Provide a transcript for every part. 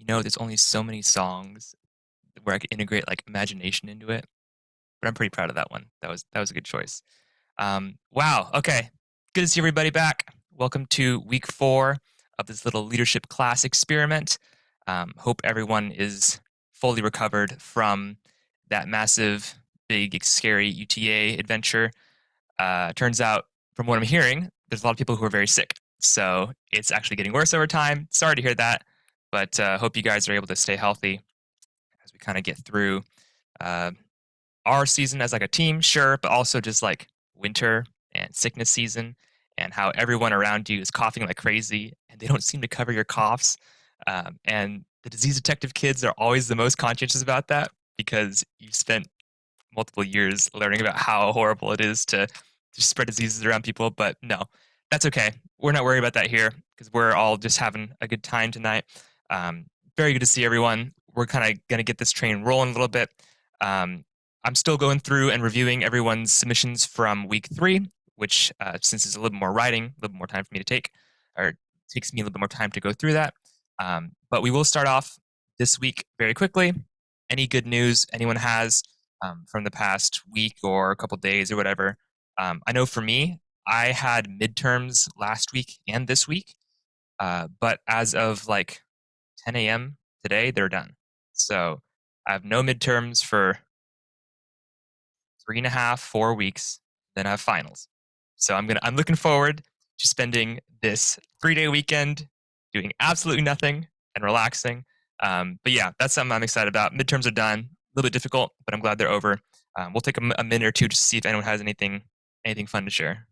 There's only so many songs where I could integrate like imagination into it, but I'm pretty proud of that one. That was a good choice. Wow. Okay. Good to see everybody back. Welcome to week 4 of this little leadership class experiment. Hope everyone is fully recovered from that massive, big, scary UTA adventure. Turns out, from what I'm hearing, there's a lot of people who are very sick. So it's actually getting worse over time. Sorry to hear that, but hope you guys are able to stay healthy as we kind of get through uh, our season as like a team, sure, but also just like winter and sickness season and how everyone around you is coughing like crazy and they don't seem to cover your coughs. And the disease detective kids are always the most conscientious about that because you've spent multiple years learning about how horrible it is to spread diseases around people. But no, that's okay. We're not worried about that here because we're all just having a good time tonight. Um, Very good to see everyone. We're kind of going to get this train rolling a little bit. Um, I'm still going through and reviewing everyone's submissions from week 3, which, since it's a little more writing, a little more time for me to take, or it takes me a little bit more time to go through that. But we will start off this week very quickly. Any good news anyone has from the past week or a couple days or whatever? I know for me, I had midterms last week and this week, but as of like 10 a.m. today, they're done. So I have no midterms for 3.5, 4 weeks. Then I have finals. So I'm looking forward to spending this 3-day weekend doing absolutely nothing and relaxing. But yeah, that's something I'm excited about. Midterms are done. A little bit difficult, but I'm glad they're over. We'll take a minute or two to see if anyone has anything fun to share.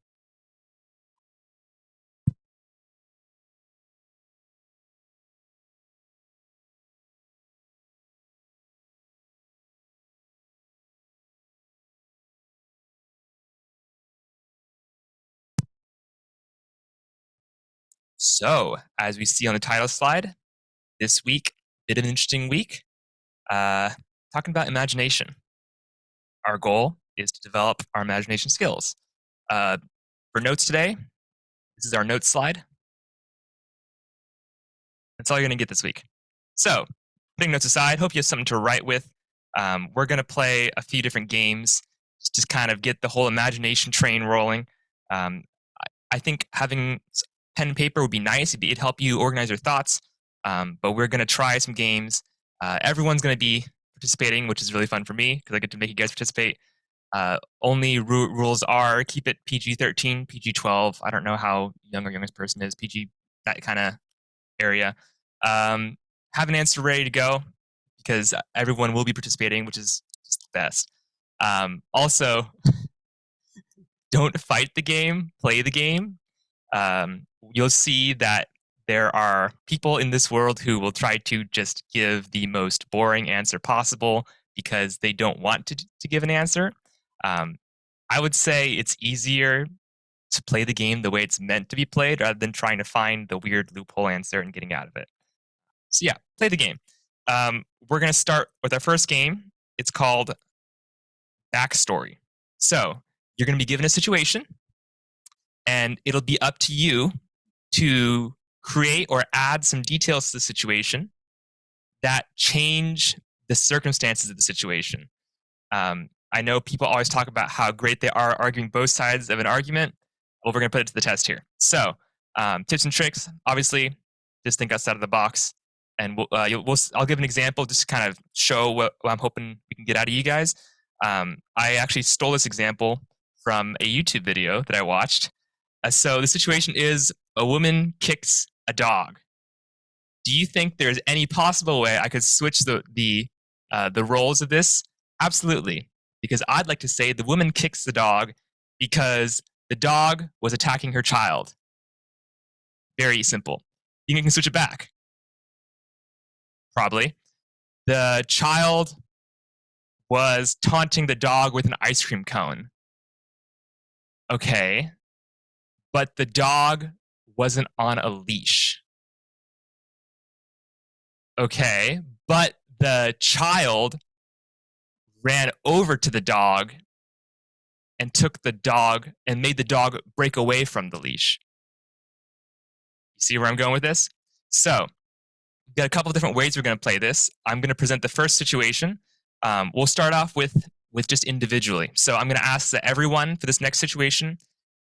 So, as we see on the title slide, this week, bit of an interesting week. Uh, Talking about imagination. Our goal is to develop our imagination skills. Uh, for notes today, this is our notes slide. That's all you're going to get this week. So, putting notes aside, hope you have something to write with. We're going to play a few different games just to kind of get the whole imagination train rolling. Um, I think having pen and paper would be nice. It'd help you organize your thoughts. But we're going to try some games. Everyone's going to be participating, which is really fun for me because I get to make you guys participate. Only rules are keep it PG-13, PG-12. I don't know how young our youngest person is. PG, that kind of area. Um, have an answer ready to go because everyone will be participating, which is just the best. Also, don't fight the game, play the game. You'll see that there are people in this world who will try to just give the most boring answer possible because they don't want to give an answer. Um, I would say it's easier to play the game the way it's meant to be played rather than trying to find the weird loophole answer and getting out of it. So yeah, play the game. We're gonna start with our first game. It's called Backstory. So you're gonna be given a situation, and it'll be up to you to create or add some details to the situation that change the circumstances of the situation. I know people always talk about how great they are arguing both sides of an argument. Well, we're going to put it to the test here. So, tips and tricks, obviously, just think outside of the box. And I'll give an example just to kind of show what I'm hoping we can get out of you guys. I actually stole this example from a YouTube video that I watched. So the situation is a woman kicks a dog. Do you think there's any possible way I could switch the roles of this? Absolutely, because I'd like to say the woman kicks the dog because the dog was attacking her child. Very simple. You can switch it back. Probably. The child was taunting the dog with an ice cream cone. Okay. But the dog wasn't on a leash. Okay. But the child ran over to the dog and took the dog and made the dog break away from the leash. You see where I'm going with this? So, we've got a couple of different ways we're going to play this. I'm going to present the first situation. We'll start off with just individually. So I'm going to ask that everyone for this next situation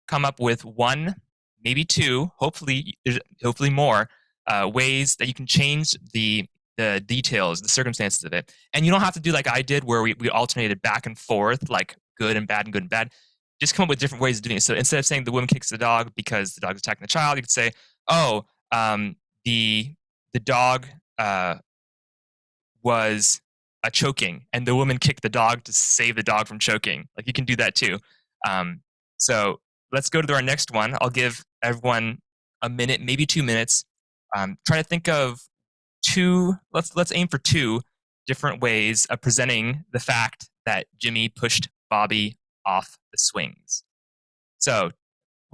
come up with one, maybe two, hopefully more ways that you can change the details, the circumstances of it. And you don't have to do like I did, where we alternated back and forth, like good and bad and good and bad. Just come up with different ways of doing it. So instead of saying the woman kicks the dog because the dog is attacking the child, you could say, oh, the dog was choking, and the woman kicked the dog to save the dog from choking. Like, you can do that too. So let's go to our next one. I'll give everyone a minute, maybe 2 minutes. Try to think of two. Let's aim for two different ways of presenting the fact that Jimmy pushed Bobby off the swings. So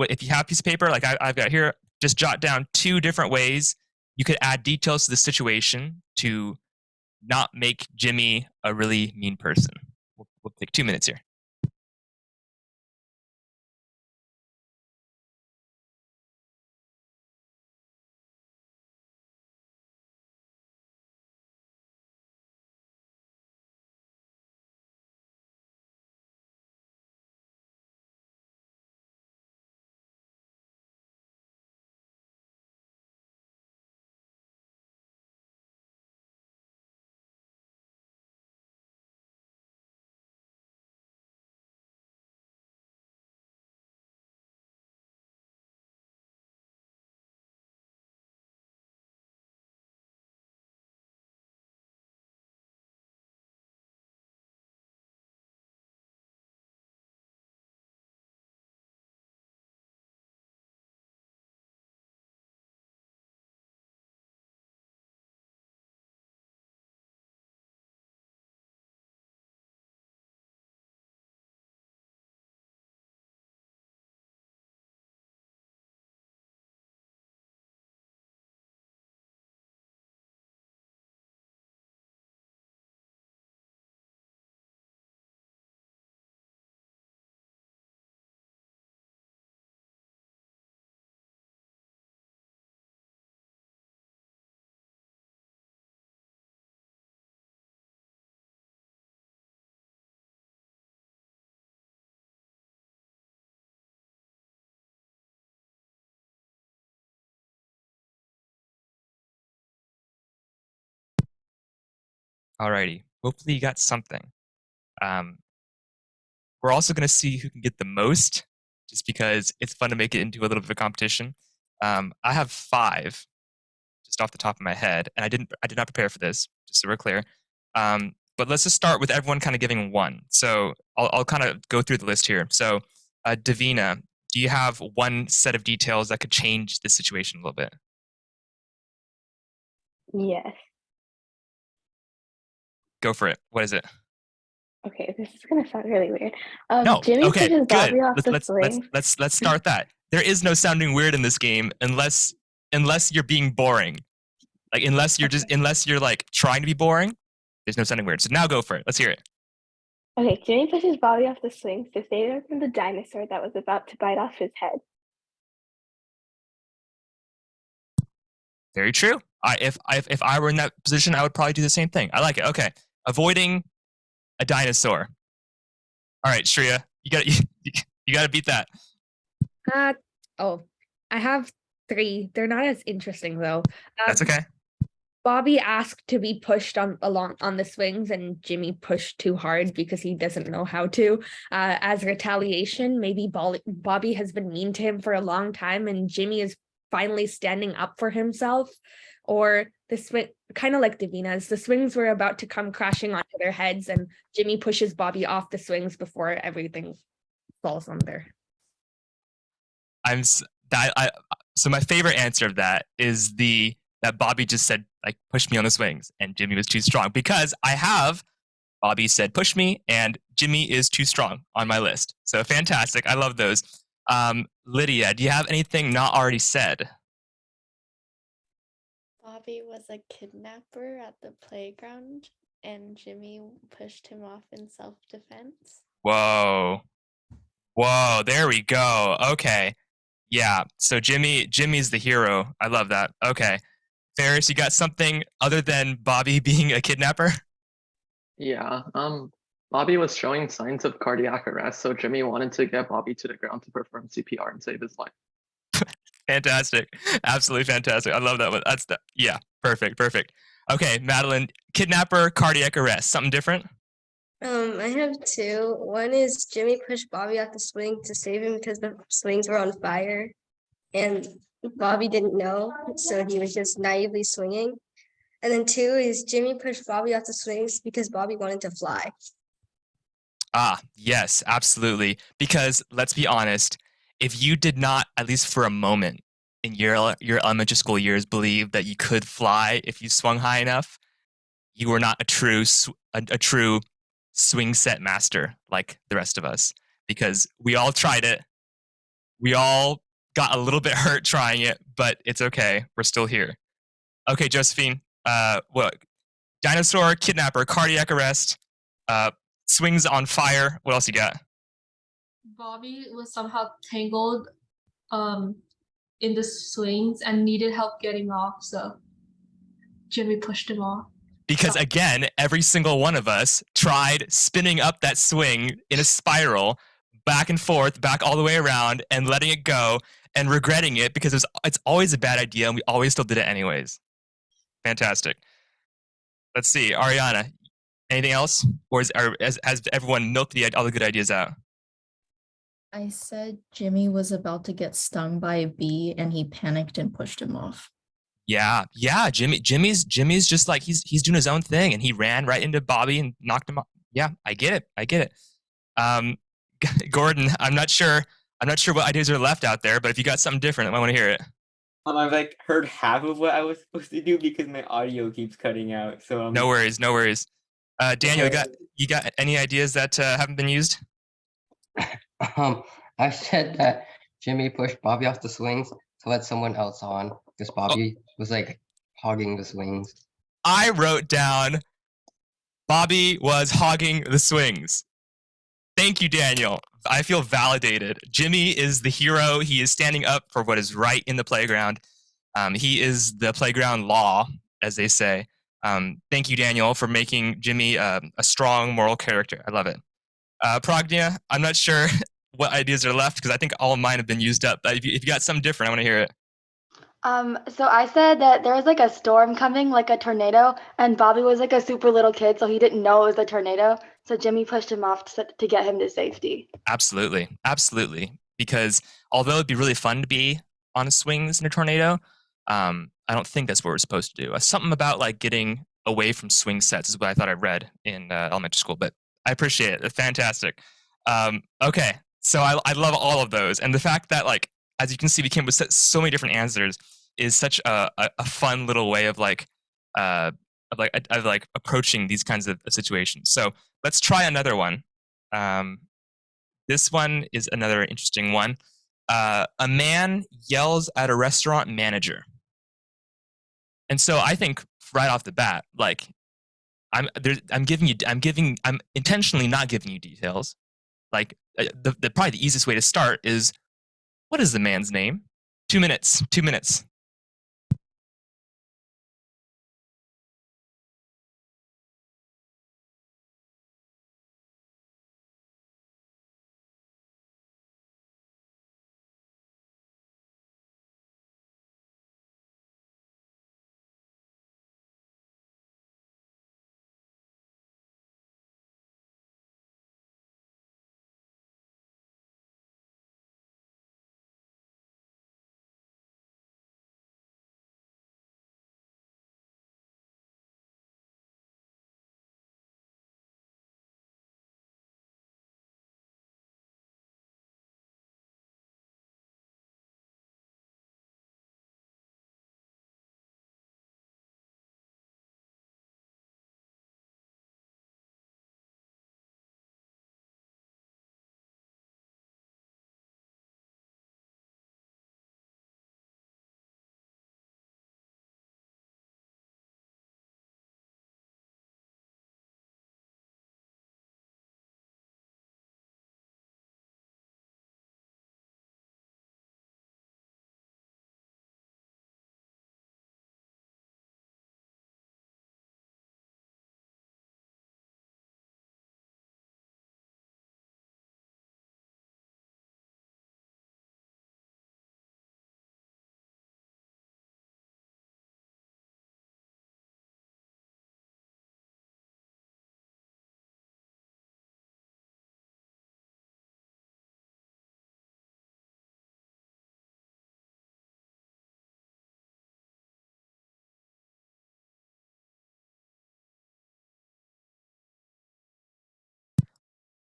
if you have a piece of paper like I've got here, just jot down two different ways you could add details to the situation to not make Jimmy a really mean person. We'll take 2 minutes here. Alrighty. Hopefully you got something. We're also going to see who can get the most, just because it's fun to make it into a little bit of a competition. I have 5, just off the top of my head, and I did not prepare for this, just so we're clear. But let's just start with everyone kind of giving 1. So I'll kind of go through the list here. So Davina, do you have one set of details that could change the situation a little bit? Yes. Go for it. What is it? Okay, this is gonna sound really weird. No. Jimmy Okay. pushes Bobby Good. off the Let's swing. let's start that. There is no sounding weird in this game unless you're being boring. Like, unless you're like trying to be boring, there's no sounding weird. So now go for it. Let's hear it. Okay, Jimmy pushes Bobby off the swings to save him from the dinosaur that was about to bite off his head. Very true. If I were in that position, I would probably do the same thing. I like it. Okay, avoiding a dinosaur. All right, Shreya, you got to beat that. I have 3. They're not as interesting though. That's okay. Bobby asked to be pushed on the swings, and Jimmy pushed too hard because he doesn't know how to. As retaliation, maybe Bobby has been mean to him for a long time, and Jimmy is finally standing up for himself. Or the swing, kind of like Davina's, the swings were about to come crashing onto their heads, and Jimmy pushes Bobby off the swings before everything falls on there. So my favorite answer of that is that Bobby just said, like, push me on the swings, and Jimmy was too strong, because I have Bobby said push me and Jimmy is too strong on my list. So fantastic. I love those. Lydia, do you have anything not already said? Bobby was a kidnapper at the playground, and Jimmy pushed him off in self-defense. Whoa, there we go. Okay. Yeah, so Jimmy's the hero. I love that. Okay. Ferris, you got something other than Bobby being a kidnapper? Yeah, Bobby was showing signs of cardiac arrest, so Jimmy wanted to get Bobby to the ground to perform CPR and save his life. Fantastic. Absolutely fantastic. I love that one. Yeah, perfect, perfect. Okay, Madeline, kidnapper, cardiac arrest. Something different? I have two. One is Jimmy pushed Bobby off the swing to save him because the swings were on fire, and Bobby didn't know, so he was just naively swinging. And then two is Jimmy pushed Bobby off the swings because Bobby wanted to fly. Ah, yes, absolutely. Because let's be honest, if you did not, at least for a moment in your elementary school years, believe that you could fly if you swung high enough, you were not a true swing set master like the rest of us. Because we all tried it, we all got a little bit hurt trying it, but it's okay. We're still here. Okay, Josephine. What? Dinosaur, kidnapper, cardiac arrest, swings on fire. What else you got? Bobby was somehow tangled in the swings and needed help getting off, so Jimmy pushed him off. Because again, every single one of us tried spinning up that swing in a spiral, back and forth, back all the way around, and letting it go and regretting it because it's always a bad idea and we always still did it anyways. Fantastic. Let's see, Ariana, anything else? Or has everyone milked all the good ideas out? I said Jimmy was about to get stung by a bee and he panicked and pushed him off. Yeah. Jimmy's just like he's doing his own thing and he ran right into Bobby and knocked him off. Yeah, I get it. Gordon, I'm not sure what ideas are left out there, but if you got something different, I want to hear it. I've like heard half of what I was supposed to do because my audio keeps cutting out. So No worries. Daniel, Okay. you got any ideas that haven't been used? I said that Jimmy pushed Bobby off the swings to let someone else on because Bobby was like hogging the swings. I wrote down Bobby was hogging the swings. Thank you, Daniel. I feel validated. Jimmy is the hero. He is standing up for what is right in the playground. He is the playground law, as they say. Thank you, Daniel, for making Jimmy a strong moral character. I love it. Pragnya, I'm not sure what ideas are left because I think all of mine have been used up. But if you got something different, I want to hear it. So I said that there was like a storm coming, like a tornado, and Bobby was like a super little kid, so he didn't know it was a tornado. So Jimmy pushed him off to get him to safety. Absolutely. Because although it'd be really fun to be on swings in a tornado, I don't think that's what we're supposed to do. Something about like getting away from swing sets is what I thought I read in elementary school, but I appreciate it. Fantastic. Okay, so I love all of those, and the fact that like as you can see, we came with so many different answers is such a fun little way of like approaching these kinds of situations. So let's try another one. This one is another interesting one. A man yells at a restaurant manager. And so I think right off the bat, like I'm intentionally not giving you details. Like probably the easiest way to start is, what is the man's name? 2 minutes.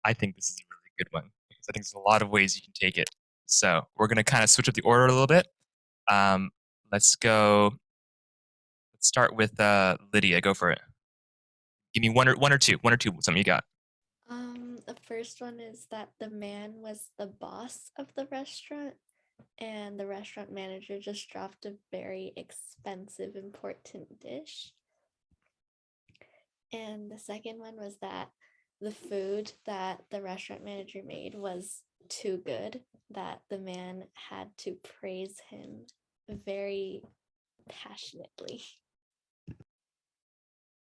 I think this is a really good one because I think there's a lot of ways you can take it. So we're going to kind of switch up the order a little bit. Let's go. Let's start with Lydia. Go for it. Give me one or two. Something you got. The first one is that the man was the boss of the restaurant, and the restaurant manager just dropped a very expensive, important dish. And the second one was that the food that the restaurant manager made was too good, that the man had to praise him very passionately.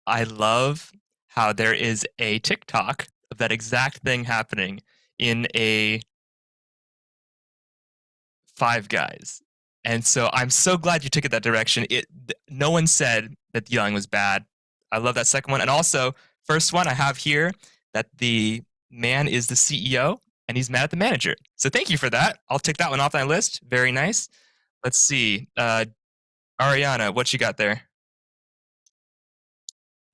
I love how there is a TikTok of that exact thing happening in a Five Guys. And so I'm so glad you took it that direction. No one said that the yelling was bad. I love that second one. And also, first one I have here that the man is the CEO and he's mad at the manager. So thank you for that. I'll take that one off my list. Very nice. Let's see. Ariana, what you got there?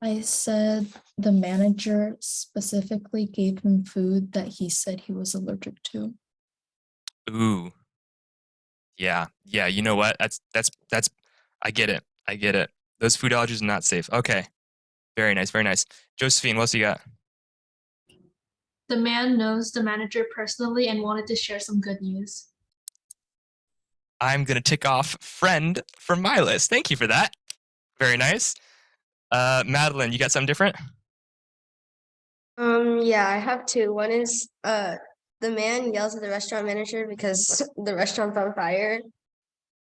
I said the manager specifically gave him food that he said he was allergic to. Ooh. Yeah. You know what? That's I get it. Those food allergies are not safe. Okay. Very nice. Josephine, what else you got? The man knows the manager personally and wanted to share some good news. I'm gonna tick off friend from my list. Thank you for that. Very nice. Madeline, you got something different? Yeah, I have two. One is the man yells at the restaurant manager because the restaurant's on fire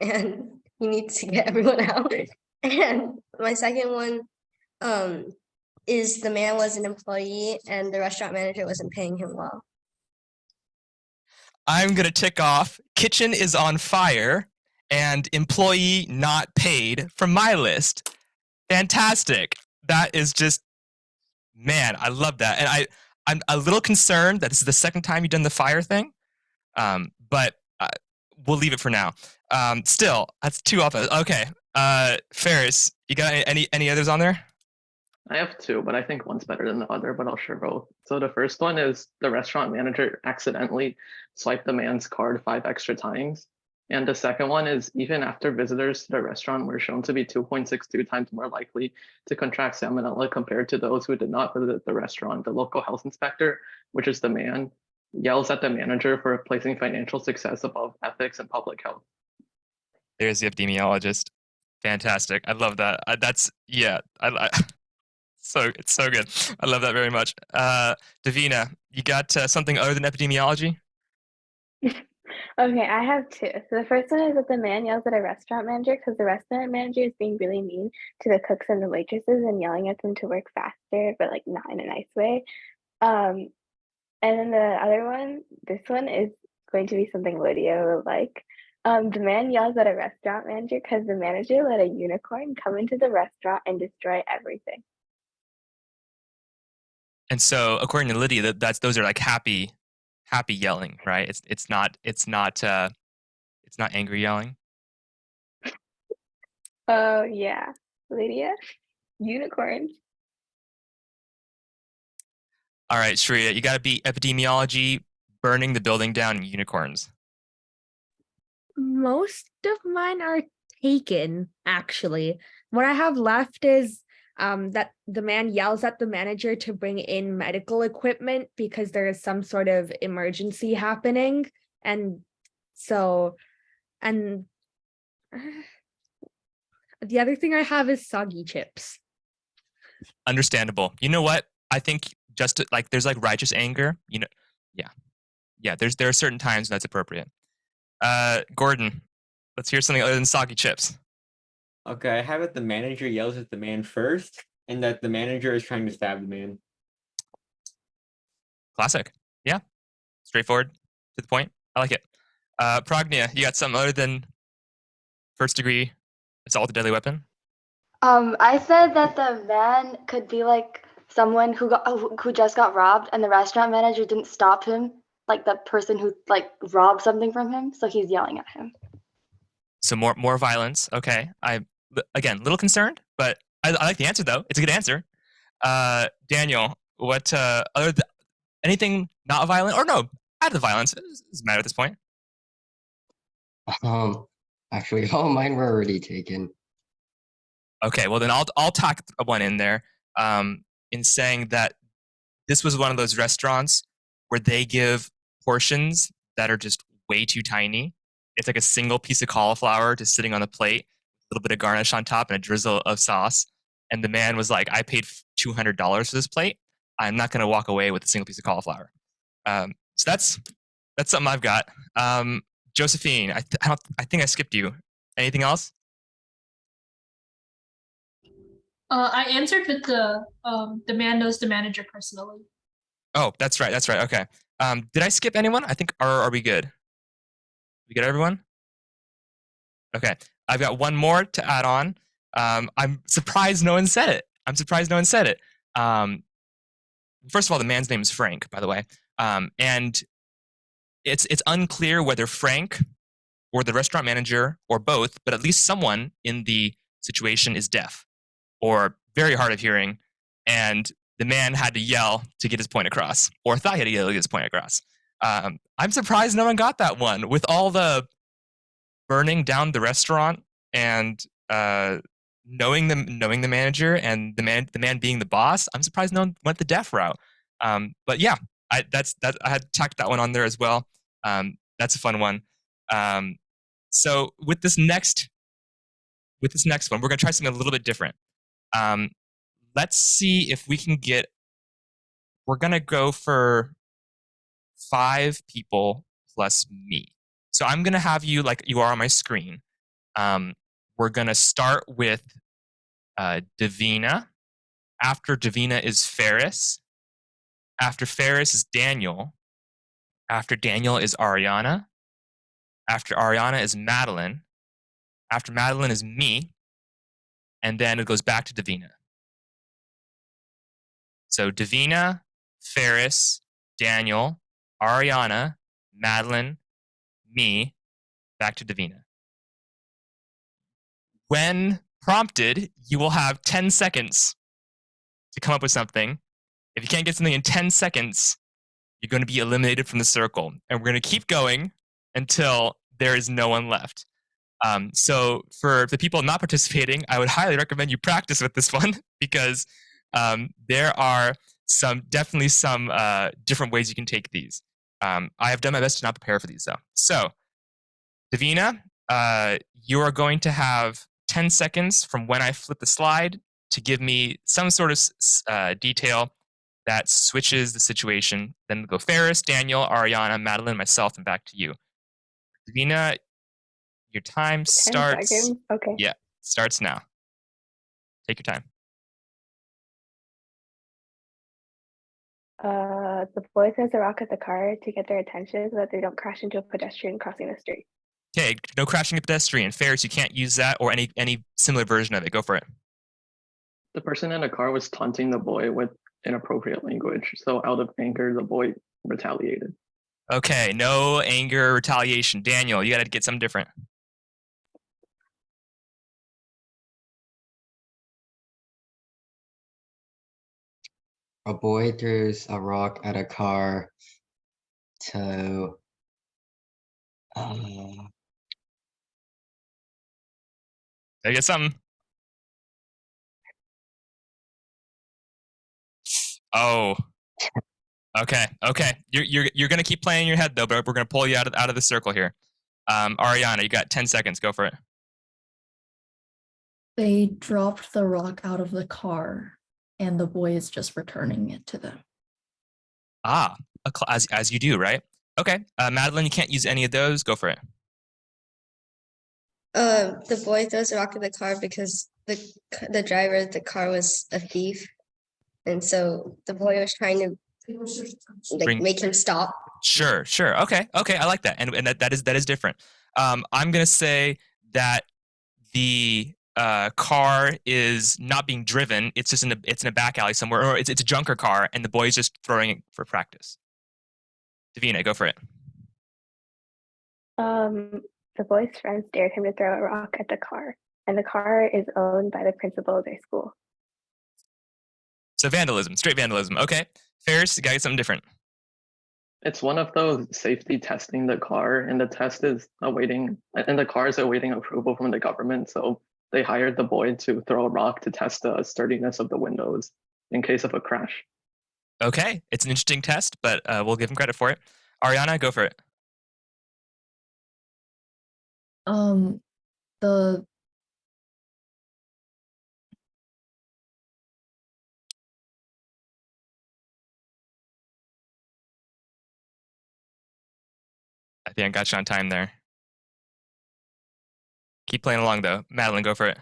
and he needs to get everyone out. And my second one is the man was an employee and the restaurant manager wasn't paying him well. I'm gonna tick off kitchen is on fire and employee not paid from my list. Fantastic. That is just, man, I love that. And I'm a little concerned that this is the second time you've done the fire thing, but we'll leave it for now. Still, that's two off. Okay, Ferris, you got any others on there? I have two, but I think one's better than the other, but I'll share both. So the first one is the restaurant manager accidentally swiped the man's card 5 extra times. And the second one is even after visitors to the restaurant were shown to be 2.62 times more likely to contract salmonella compared to those who did not visit the restaurant, the local health inspector, which is the man, yells at the manager for placing financial success above ethics and public health. There's the epidemiologist. Fantastic. I love that. It's so good. I love that very much. Davina, you got something other than epidemiology? Okay, I have two. So the first one is that the man yells at a restaurant manager because the restaurant manager is being really mean to the cooks and the waitresses and yelling at them to work faster, but like not in a nice way. And then the other one, this one is going to be something Lydia will like. The man yells at a restaurant manager because the manager let a unicorn come into the restaurant and destroy everything. And so, according to Lydia, those are like happy yelling, right? It's not angry yelling. Oh yeah, Lydia, unicorns. All right, Shreya, you got to beat epidemiology, burning the building down, and unicorns. Most of mine are taken, actually. What I have left is that the man yells at the manager to bring in medical equipment because there is some sort of emergency happening. And so, and the other thing I have is soggy chips. Understandable. You know what? I think just like there's like righteous anger, you know. Yeah. There are certain times that's appropriate. Gordon, let's hear something other than soggy chips. Okay, I have it the manager yells at the man first, and that the manager is trying to stab the man. Classic. Yeah. Straightforward, to the point. I like it. Pragnia, you got something other than first degree assault with a deadly weapon? I said that the man could be like someone who just got robbed and the restaurant manager didn't stop him, like the person who like robbed something from him, so he's yelling at him. So more violence. Okay. Again, a little concerned, but I like the answer though. It's a good answer. Daniel, what Anything not violent, or no, add the violence. It doesn't matter at this point. Actually, all mine were already taken. Okay, well then I'll tack one in there, in saying that this was one of those restaurants where they give portions that are just way too tiny. It's like a single piece of cauliflower just sitting on the plate, a little bit of garnish on top, and a drizzle of sauce. And the man was like, "I paid $200 for this plate. I'm not going to walk away with a single piece of cauliflower." So that's something I've got. Josephine, I think I skipped you. Anything else? I answered with the man knows the manager personally. Oh, that's right. Okay. Did I skip anyone? I think, are we good? We got everyone? Okay. I've got one more to add on. I'm surprised no one said it. First of all, the man's name is Frank, by the way. And it's unclear whether Frank or the restaurant manager or both, but at least someone in the situation is deaf or very hard of hearing. And the man had to yell to get his point across, or thought he had to yell to get his point across. I'm surprised no one got that one. With all the burning down the restaurant and knowing the manager and the man being the boss, I'm surprised no one went the deaf route. But yeah, I had tacked that one on there as well. That's a fun one. So with this next one, we're gonna try something a little bit different. Let's see if we can get. We're gonna go for 5 people plus me. So I'm gonna have you like you are on my screen. We're gonna start with Davina. After Davina is Ferris. After Ferris is Daniel. After Daniel is Ariana. After Ariana is Madeline. After Madeline is me. And then it goes back to Davina. So Davina, Ferris, Daniel, Ariana, Madeline, me, back to Davina. When prompted, you will have 10 seconds to come up with something. If you can't get something in 10 seconds, you're going to be eliminated from the circle. And we're going to keep going until there is no one left. So for the people not participating, I would highly recommend you practice with this one because there are definitely some different ways you can take these. I have done my best to not prepare for these though. So Davina, you are going to have 10 seconds from when I flip the slide to give me some sort of detail that switches the situation. Then go Ferris, Daniel, Ariana, Madeline, myself, and back to you. Davina, your time 10 starts. seconds? Okay. Yeah, starts now. Take your time. The boy throws a rock at the car to get their attention so that they don't crash into a pedestrian crossing the street. Okay, no crashing a pedestrian. Ferris, you can't use that or any similar version of it. Go for it. The person in the car was taunting the boy with inappropriate language. So out of anger, the boy retaliated. Okay, no anger, retaliation. Daniel, you got to get something different. A boy throws a rock at a car to I get something. Oh. Okay. You're gonna keep playing in your head though, but we're gonna pull you out of the circle here. Ariana, you got 10 seconds. Go for it. They dropped the rock out of the car, and the boy is just returning it to them. Ah, as you do, right? Okay. Madeline, you can't use any of those. Go for it. The boy throws a rock at the car because the driver of the car was a thief, and so the boy was trying to make him stop. Sure. Okay. I like that, and that is different. I'm gonna say that the car is not being driven. It's just in a back alley somewhere, or it's a junker car, and the boy's just throwing it for practice. Davina, go for it. The boy's friends dared him to throw a rock at the car, and the car is owned by the principal of their school. So vandalism, straight vandalism. Okay. Ferris, you gotta get something different. It's one of those safety testing the car, and the test is awaiting, and the car is awaiting approval from the government. So they hired the boy to throw a rock to test the sturdiness of the windows in case of a crash. Okay, it's an interesting test, but we'll give him credit for it. Ariana, go for it. The I think I got you on time there. Keep playing along though. Madeline, go for it.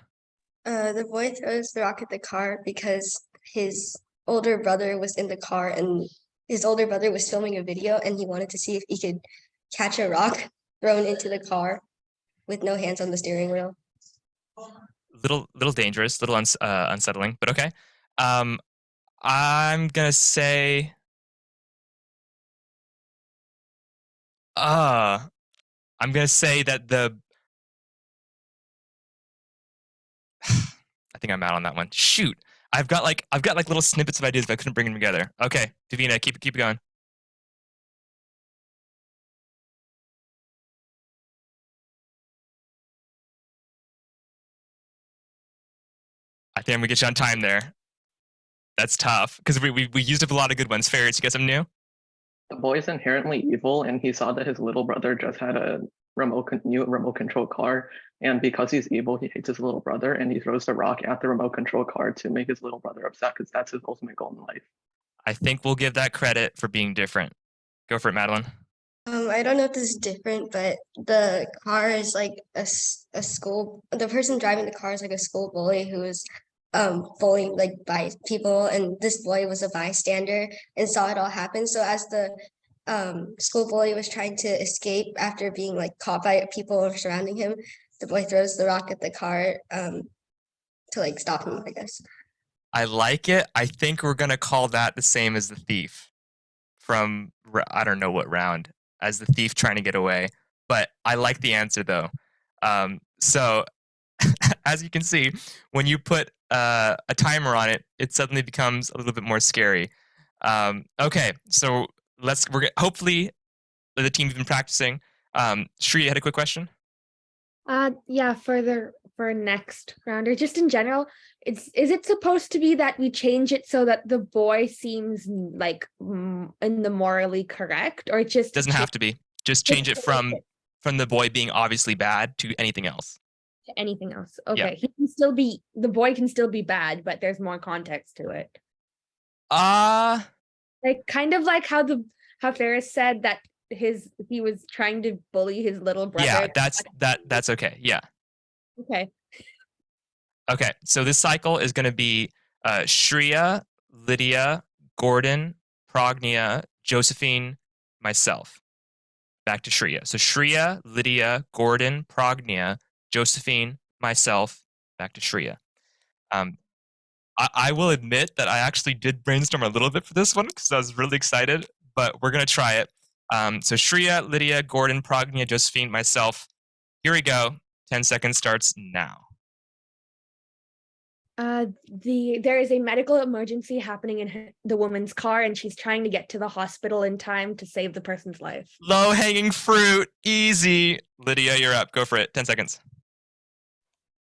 The boy throws the rock at the car because his older brother was in the car and his older brother was filming a video and he wanted to see if he could catch a rock thrown into the car with no hands on the steering wheel. Little dangerous, little unsettling, but okay. I'm gonna say. I'm gonna say that the. I think I'm out on that one. Shoot, I've got like little snippets of ideas, but I couldn't bring them together. Okay, Davina, keep it going. I think I'm gonna get you on time there. That's tough because we used up a lot of good ones. Ferris, you got something new? The boy's inherently evil, and he saw that his little brother just had a new remote control car, and because he's evil, he hates his little brother, and he throws the rock at the remote control car to make his little brother upset because that's his ultimate goal in life. I think we'll give that credit for being different. Go for it, Madeline. I don't know if this is different, but the car is like a school. The person driving the car is like a school bully who is bullying like by people, and this boy was a bystander and saw it all happen. So as the school bully was trying to escape after being like caught by people surrounding him, the boy throws the rock at the car to like stop him, I guess. I like it. I think we're gonna call that the same as the thief from I don't know what round, as the thief trying to get away. But I like the answer though. So as you can see, when you put a timer on it, it suddenly becomes a little bit more scary. Okay, so hopefully the team's been practicing. Shri, you had a quick question? Yeah, for next round or just in general, is it supposed to be that we change it so that the boy seems like in the morally correct, or it just Doesn't have to be. Just change it from the boy being obviously bad to anything else. to anything else? Okay, the boy can still be bad, but there's more context to it. Like kind of like how Ferris said that he was trying to bully his little brother. Yeah, that's okay. Yeah. Okay. Okay, so this cycle is going to be Shreya, Lydia, Gordon, Pragnia, Josephine, myself. Back to Shreya. So Shreya, Lydia, Gordon, Pragnia, Josephine, myself, back to Shreya. I will admit that I actually did brainstorm a little bit for this one because I was really excited, but we're going to try it. So Shreya, Lydia, Gordon, Pragnia, Josephine, myself. Here we go. 10 seconds starts now. There is a medical emergency happening in the woman's car, and she's trying to get to the hospital in time to save the person's life. Low-hanging fruit. Easy. Lydia, you're up. Go for it. 10 seconds.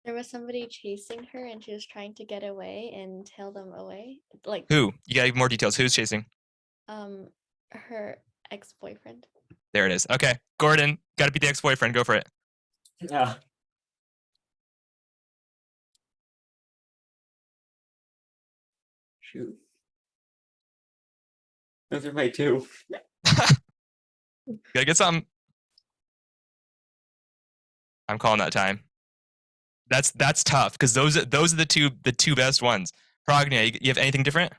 There was somebody chasing her and she was trying to get away and tail them away. Like Who? You got more details. Who's chasing? her ex-boyfriend. There it is. Okay. Gordon, got to be the ex-boyfriend. Go for it. Yeah. Shoot. Those are my two. Gotta get something. I'm calling that time. That's tough because those are the two best ones. Pragnia, you have anything different?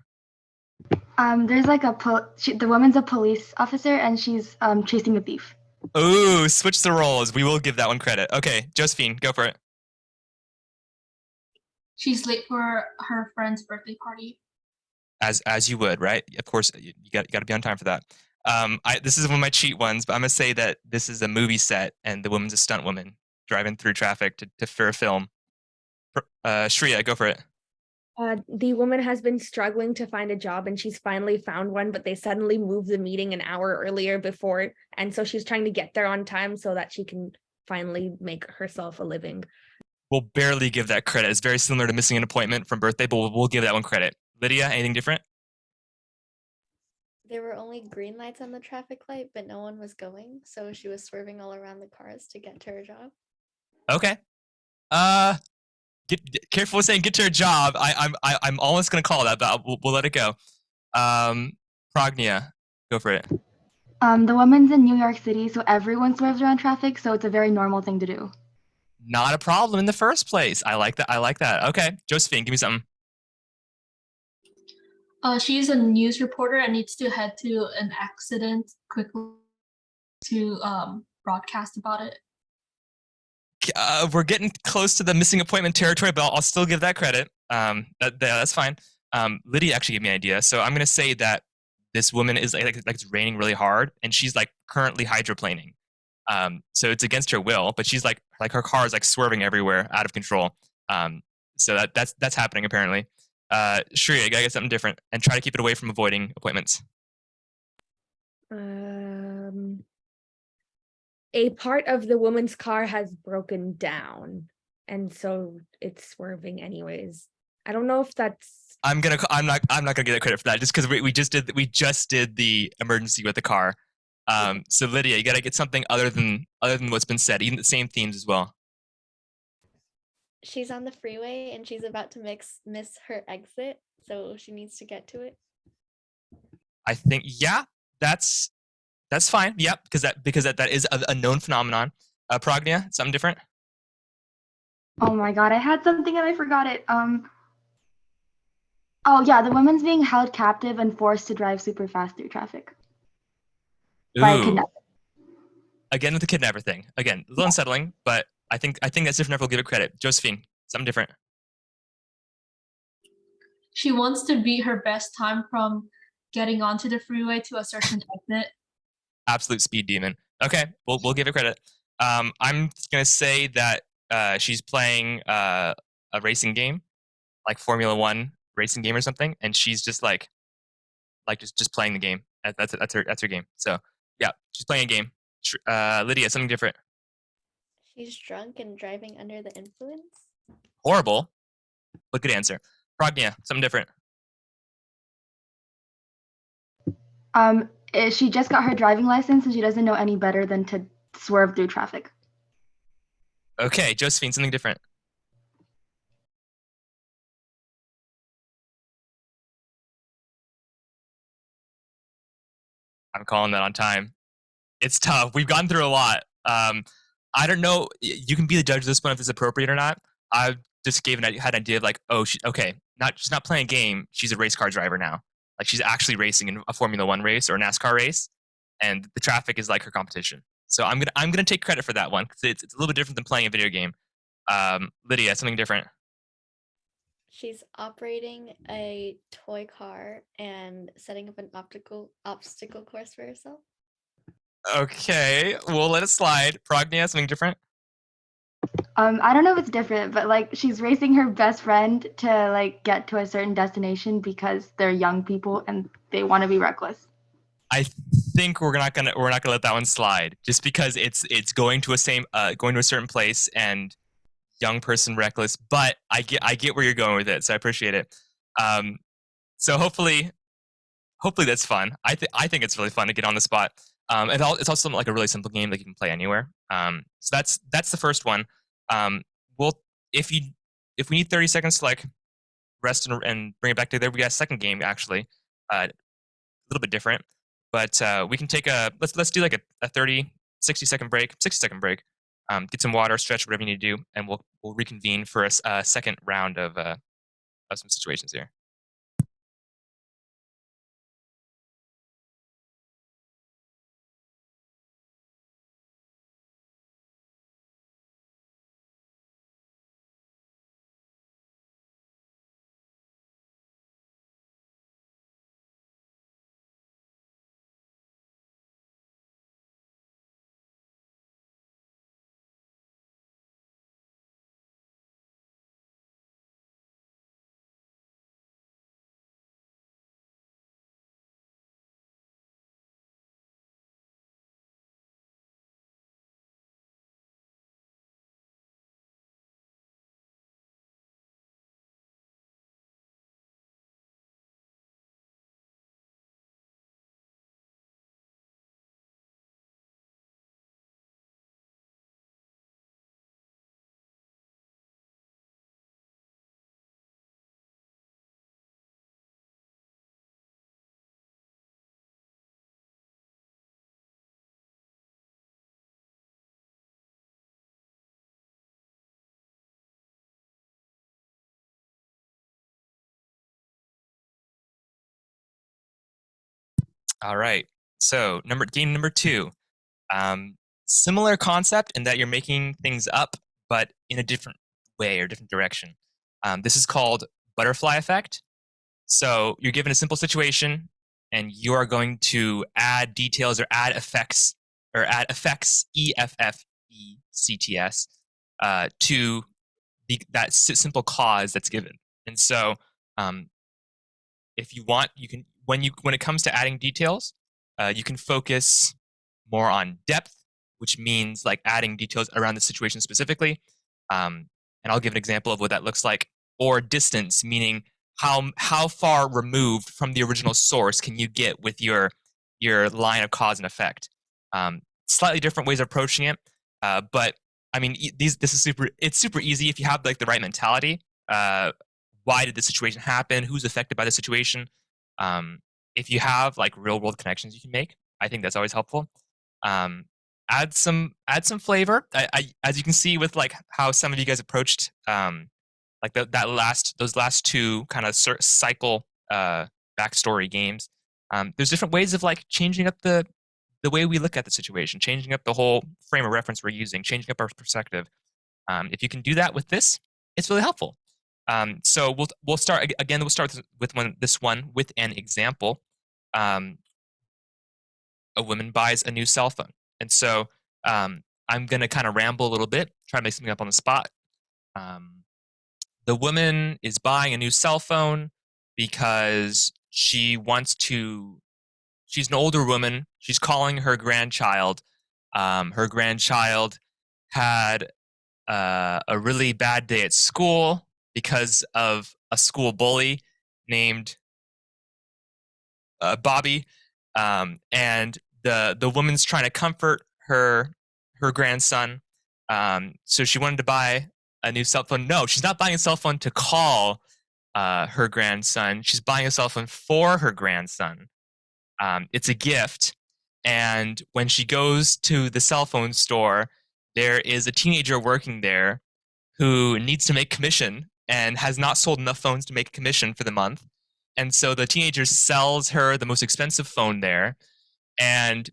There's like the woman's a police officer and she's chasing a thief. Ooh, switch the roles. We will give that one credit. Okay, Josephine, go for it. She's late for her friend's birthday party. As you would, right? Of course, you got to be on time for that. This is one of my cheat ones, but I'm gonna say that this is a movie set and the woman's a stunt woman driving through traffic for a film. Shreya, go for it. The woman has been struggling to find a job and she's finally found one, but they suddenly moved the meeting an hour earlier before. And so she's trying to get there on time so that she can finally make herself a living. We'll barely give that credit. It's very similar to missing an appointment from birthday, but we'll give that one credit. Lydia, anything different? There were only green lights on the traffic light, but no one was going, so she was swerving all around the cars to get to her job. Okay. Get careful with saying get to her job. I'm almost gonna call that, but we'll let it go. Pragnia, go for it. The woman's in New York City, so everyone swerves around traffic, so it's a very normal thing to do. Not a problem in the first place. I like that. I like that. Okay, Josephine, give me something. She's a news reporter and needs to head to an accident quickly to broadcast about it. We're getting close to the missing appointment territory, but I'll still give that credit. That's fine. Lydia actually gave me an idea, so I'm gonna say that this woman is like it's raining really hard, and she's like currently hydroplaning. So it's against her will, but she's like her car is like swerving everywhere, out of control. So that's happening apparently. Shreya, you gotta get something different and try to keep it away from avoiding appointments. A part of the woman's car has broken down, and so it's swerving anyways. I don't know if that's. I'm not gonna give that credit for that just because we just did the emergency with the car. So Lydia, you gotta get something other than what's been said, even the same themes as well. She's on the freeway and she's about to miss her exit, so she needs to get to it. I think that's fine. Yep, because that is a known phenomenon. Pragnia, something different. Oh my god, I had something and I forgot it. Oh yeah, the woman's being held captive and forced to drive super fast through traffic. By a kidnapper. Again with the kidnapper thing. Again, a little unsettling, but I think that's different enough. We'll give it credit. Josephine, something different. She wants to beat her best time from getting onto the freeway to a certain exit. Absolute speed demon. Okay, we'll give it credit. I'm gonna say that she's playing a racing game, like Formula One racing game or something, and she's just just playing the game. That's her game. So yeah, she's playing a game. Lydia, something different. She's drunk and driving under the influence. Horrible, but good answer. Pragnia, something different. She just got her driving license and she doesn't know any better than to swerve through traffic. Okay, Josephine, something different. I'm calling that on time. It's tough. We've gone through a lot. I don't know. You can be the judge of this one if it's appropriate or not. I just had an idea of like, oh, she's not playing a game. She's a race car driver now. Like she's actually racing in a Formula One race or a NASCAR race, and the traffic is like her competition. So I'm gonna take credit for that one because it's a little bit different than playing a video game. Lydia, something different. She's operating a toy car and setting up an obstacle course for herself. Okay, we'll let it slide. Pragnia, something different. I don't know if it's different, but like she's racing her best friend to like get to a certain destination because they're young people and they want to be reckless. I think we're not gonna let that one slide just because it's going to a certain place and young person reckless. But I get where you're going with it, so I appreciate it. So hopefully that's fun. I think it's really fun to get on the spot. It's also like a really simple game that you can play anywhere. So that's the first one. If we need 30 seconds to like rest and bring it back together, we got a second game actually, a little bit different, but we can take let's do like a 60 second break, get some water, stretch, whatever you need to do, and we'll reconvene for a second round of some situations here. All right. So game number 2. Similar concept in that you're making things up, but in a different way or different direction. This is called butterfly effect. So you're given a simple situation, and you are going to add details or add effects EFFECTS to that simple cause that's given. And so, if you want, you can when it comes to adding details, you can focus more on depth, which means like adding details around the situation specifically. And I'll give an example of what that looks like. Or distance, meaning how far removed from the original source can you get with your line of cause and effect. Slightly different ways of approaching it, but I mean, it's super easy if you have like the right mentality. Why did the situation happen? Who's affected by the situation? If you have like real world connections you can make, I think that's always helpful. Add some flavor. As you can see with like how some of you guys approached like those last 2 kind of cycle backstory games. There's different ways of like changing up the way we look at the situation, changing up the whole frame of reference we're using, changing up our perspective. If you can do that with this, it's really helpful. So we'll start again. We'll start with this one with an example. A woman buys a new cell phone, and so I'm gonna kind of ramble a little bit, try to make something up on the spot. The woman is buying a new cell phone because she wants to. She's an older woman. She's calling her grandchild. Her grandchild had a really bad day at school because of a school bully named Bobby, and the woman's trying to comfort her grandson. So she wanted to buy a new cell phone. No, she's not buying a cell phone to call her grandson. She's buying a cell phone for her grandson. It's a gift, and when she goes to the cell phone store, there is a teenager working there who needs to make commission and has not sold enough phones to make a commission for the month. And so the teenager sells her the most expensive phone there, and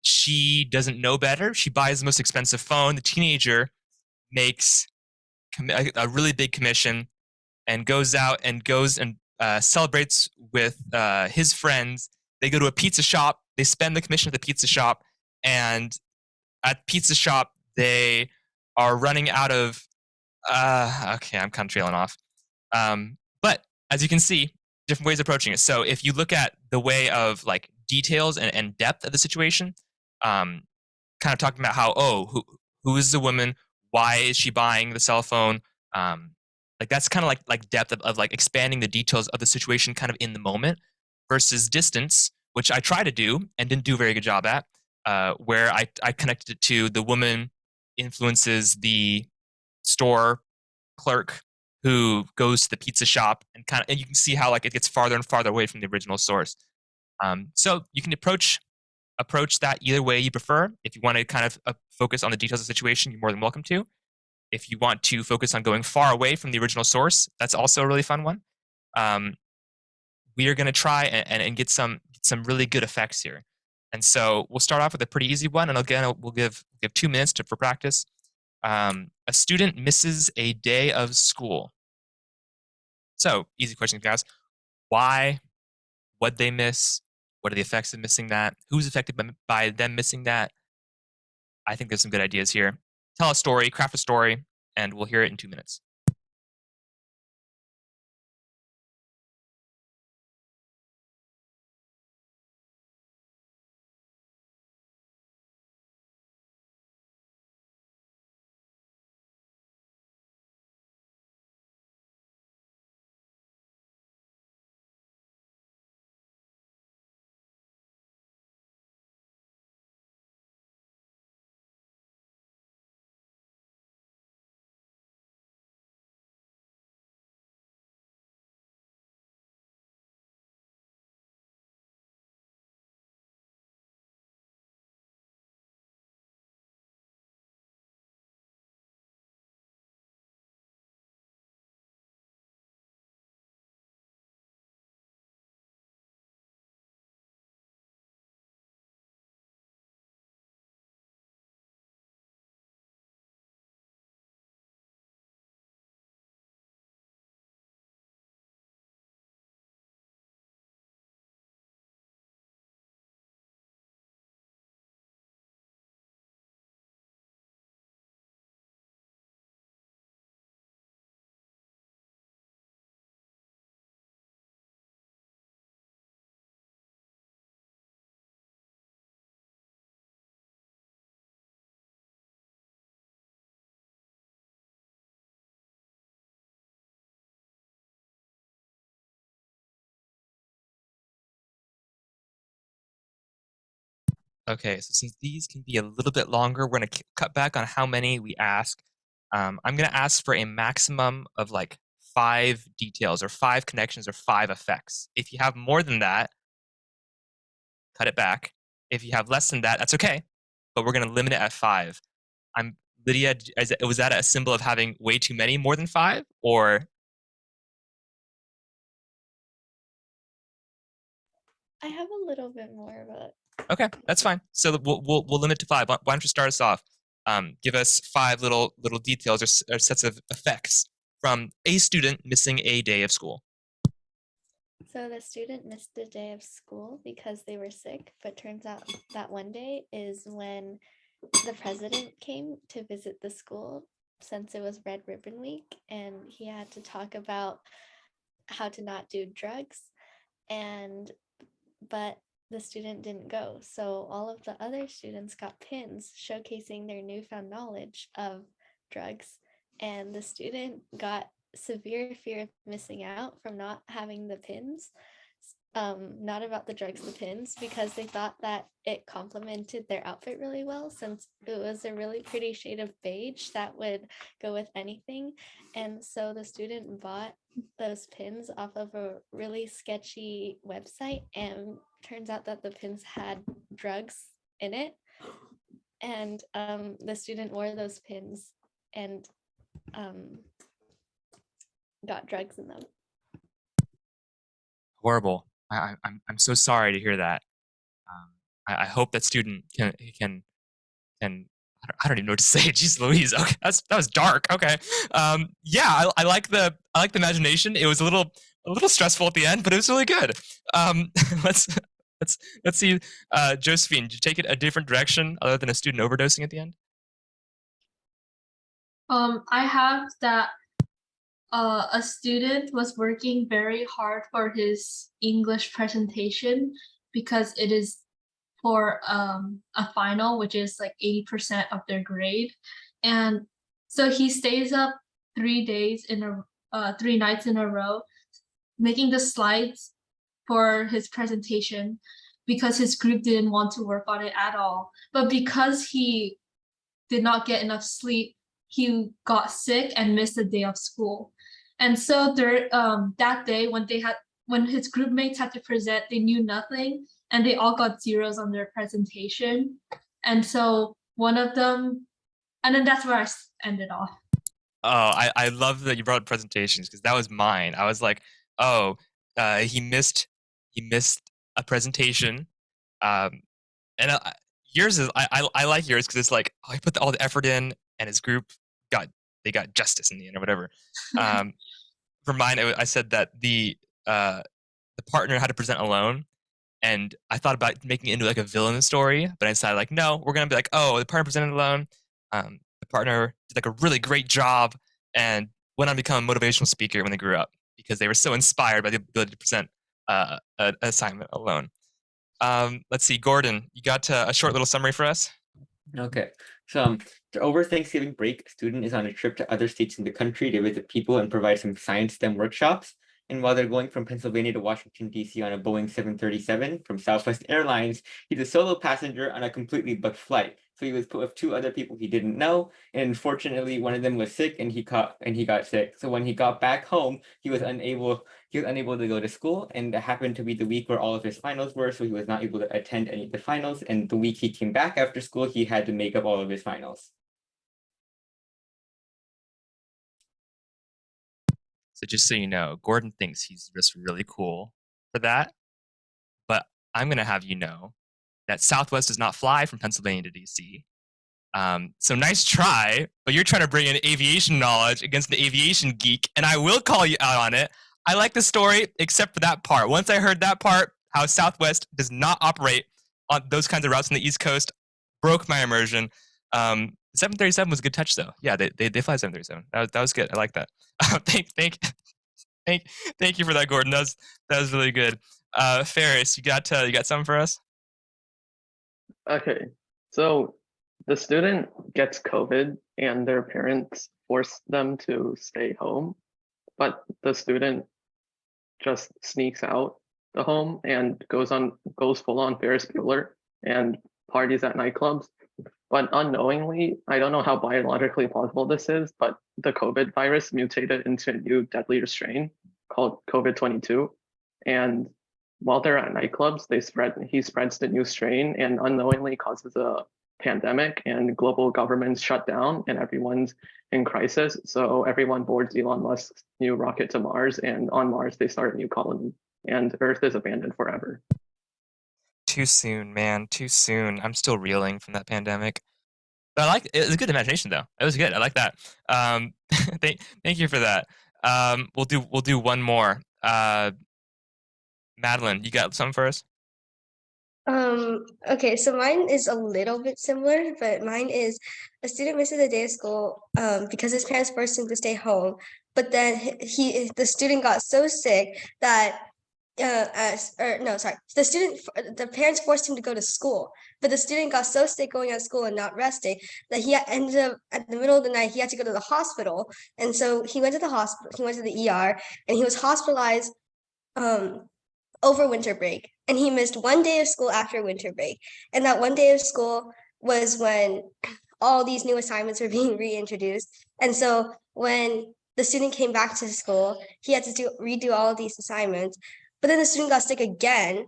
she doesn't know better. She buys the most expensive phone. The teenager makes a really big commission and goes out and celebrates with his friends. They go to a pizza shop. They spend the commission at the pizza shop, and at pizza shop they are running out of. Okay, I'm kind of trailing off. But as you can see, different ways of approaching it. So if you look at the way of like details and depth of the situation, kind of talking about how who is the woman? Why is she buying the cell phone? Like that's kind of like depth of like expanding the details of the situation kind of in the moment versus distance, which I try to do and didn't do a very good job at, where I connected it to the woman influences the store clerk who goes to the pizza shop and you can see how like it gets farther and farther away from the original source. So you can approach that either way you prefer. If you want to kind of focus on the details of the situation, you're more than welcome to. If you want to focus on going far away from the original source, that's also a really fun one. We are going to try and get some really good effects here. And so we'll start off with a pretty easy one, and again, we'll give 2 minutes for practice. A student misses a day of school. So easy question, guys. Why? What'd they miss? What are the effects of missing that? Who's affected by them missing that? I think there's some good ideas here. Tell a story, craft a story, and we'll hear it in 2 minutes. Okay, so since these can be a little bit longer, we're gonna cut back on how many we ask. I'm gonna ask for a maximum of like 5 details or 5 connections or 5 effects. If you have more than that, cut it back. If you have less than that, that's okay, but we're gonna limit it at 5. I'm Lydia. Was that a symbol of having way too many, more than 5, or? I have a little bit more, but Okay, that's fine. So we'll limit to 5. Why don't you start us off? Give us 5 little details or sets of effects from a student missing a day of school. so the student missed a day of school because they were sick, but turns out that one day is when the president came to visit the school since it was Red Ribbon Week, and he had to talk about how to not do drugs, but the student didn't go. So all of the other students got pins showcasing their newfound knowledge of drugs, and the student got severe fear of missing out from not having the pins. Not about the drugs, the pins, because they thought that it complemented their outfit really well, since it was a really pretty shade of beige that would go with anything. And so the student bought those pins off of a really sketchy website, and turns out that the pins had drugs in it. And the student wore those pins and got drugs in them. Horrible. I'm so sorry to hear that. I hope that student can I don't even know what to say. Jeez Louise. Okay, that was dark. Okay. Yeah, I like the imagination. It was a little stressful at the end, but it was really good. Let's see. Josephine, did you take it a different direction other than a student overdosing at the end? I have that a student was working very hard for his English presentation because it is for a final, which is like 80% of their grade. And so he stays up 3 nights in a row, making the slides for his presentation because his group didn't want to work on it at all. But because he did not get enough sleep, he got sick and missed a day of school. And so there, that day when his group mates had to present, they knew nothing and they all got zeros on their presentation. And so one of them, and then that's where I ended off. Oh, I love that you brought up presentations because that was mine. I was like, oh, he missed a presentation, and yours is I like yours because it's like, oh, he put all the effort in, and his group got justice in the end or whatever. For mine, I said that the partner had to present alone, and I thought about making it into like a villain story, but I decided like, no, we're gonna be like, oh, the partner presented alone. The partner did like a really great job and went on to become a motivational speaker when they grew up because they were so inspired by the ability to present an assignment alone. Let's see, Gordon, you got a short little summary for us? Okay, so over Thanksgiving break, a student is on a trip to other states in the country to visit people and provide some science STEM workshops. And while they're going from Pennsylvania to Washington, D.C. on a Boeing 737 from Southwest Airlines, he's a solo passenger on a completely booked flight. So he was put with 2 other people he didn't know, and unfortunately, one of them was sick, and he got sick. So when he got back home, he was unable to go to school, and it happened to be the week where all of his finals were, so he was not able to attend any of the finals. And the week he came back after school, he had to make up all of his finals. So just so you know, Gordon thinks he's just really cool for that, but I'm gonna have you know that Southwest does not fly from Pennsylvania to DC. So nice try, but you're trying to bring in aviation knowledge against an aviation geek, and I will call you out on it. I like the story, except for that part. Once I heard that part, how Southwest does not operate on those kinds of routes on the East Coast, broke my immersion. 737 was a good touch, though. Yeah, they fly 737. That was good. I like that. Thank you for that, Gordon. That was really good. Ferris, you got something for us? Okay, so the student gets COVID and their parents force them to stay home, but the student just sneaks out the home and goes full on Ferris Bueller and parties at nightclubs. But unknowingly, I don't know how biologically possible this is, but the COVID virus mutated into a new deadlier strain called COVID-22. And while they're at nightclubs, he spreads the new strain and unknowingly causes a pandemic, and global governments shut down and everyone's in crisis. So everyone boards Elon Musk's new rocket to Mars, and on Mars they start a new colony, and Earth is abandoned forever. Too soon, man. Too soon. I'm still reeling from that pandemic. But I like it. Was a good imagination though. It was good. I like that. Thank you for that. We'll do one more. Madeline, you got something for us? Okay, so mine is a little bit similar, but mine is a student misses a day of school because his parents forced him to stay home. But then the student got so sick that the parents forced him to go to school, but the student got so sick going at school and not resting that he ended up at the middle of the night, he had to go to the hospital. And so he went to the hospital, he went to the ER, and he was hospitalized over winter break, and he missed one day of school after winter break. And that one day of school was when all these new assignments were being reintroduced. And so when the student came back to school, he had to redo all of these assignments. But then the student got sick again,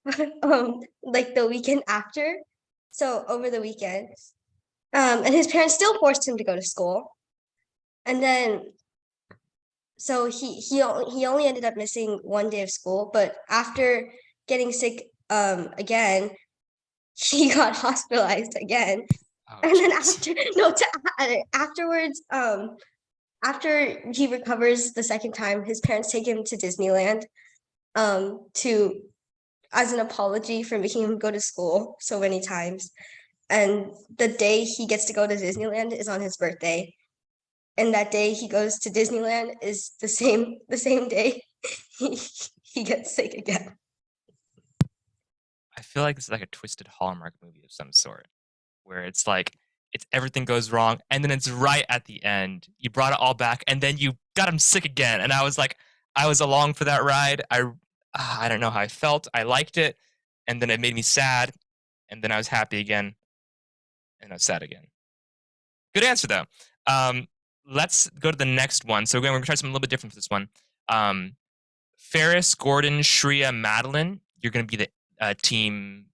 like the weekend after. So over the weekend, and his parents still forced him to go to school. And then, so he only ended up missing one day of school. But after getting sick again, he got hospitalized again. Oh, And then jeez. afterwards, after he recovers the second time, his parents take him to Disneyland as an apology for making him go to school so many times. And the day he gets to go to Disneyland is on his birthday. And that day he goes to Disneyland is the same day he gets sick again. I feel like this is like a twisted Hallmark movie of some sort, where it's like everything goes wrong, and then it's right at the end. You brought it all back, and then you got him sick again. And I was like, I was along for that ride. I don't know how I felt. I liked it, and then it made me sad, and then I was happy again, and I was sad again. Good answer though. Let's go to the next one. So again, we're gonna try something a little bit different for this one. Ferris, Gordon, Shreya, Madeline. You're gonna be the team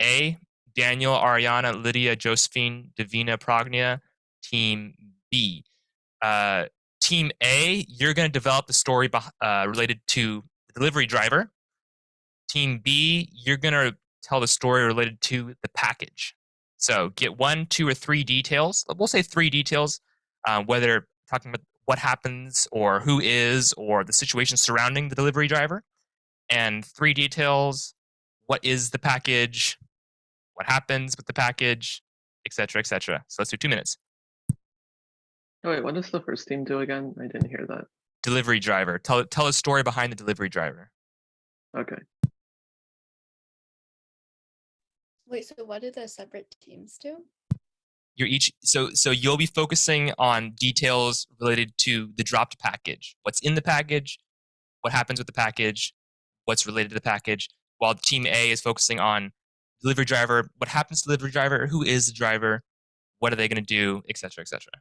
A. Daniel, Ariana, Lydia, Josephine, Davina, Pragnia. Team B. Team A, you're going to develop the story related to the delivery driver. Team B, you're going to tell the story related to the package. So get 1, 2, or 3 details. We'll say 3 details, whether talking about what happens or who is or the situation surrounding the delivery driver. And 3 details, what is the package, what happens with the package, etc., etc. So let's do 2 minutes. Oh, wait, what does the first team do again? I didn't hear that. Delivery driver. Tell a story behind the delivery driver. Okay. Wait, so what do the separate teams do? You're each so you'll be focusing on details related to the dropped package. What's in the package, what happens with the package, what's related to the package, while team A is focusing on delivery driver, what happens to the delivery driver, who is the driver, what are they going to do, etc., etc.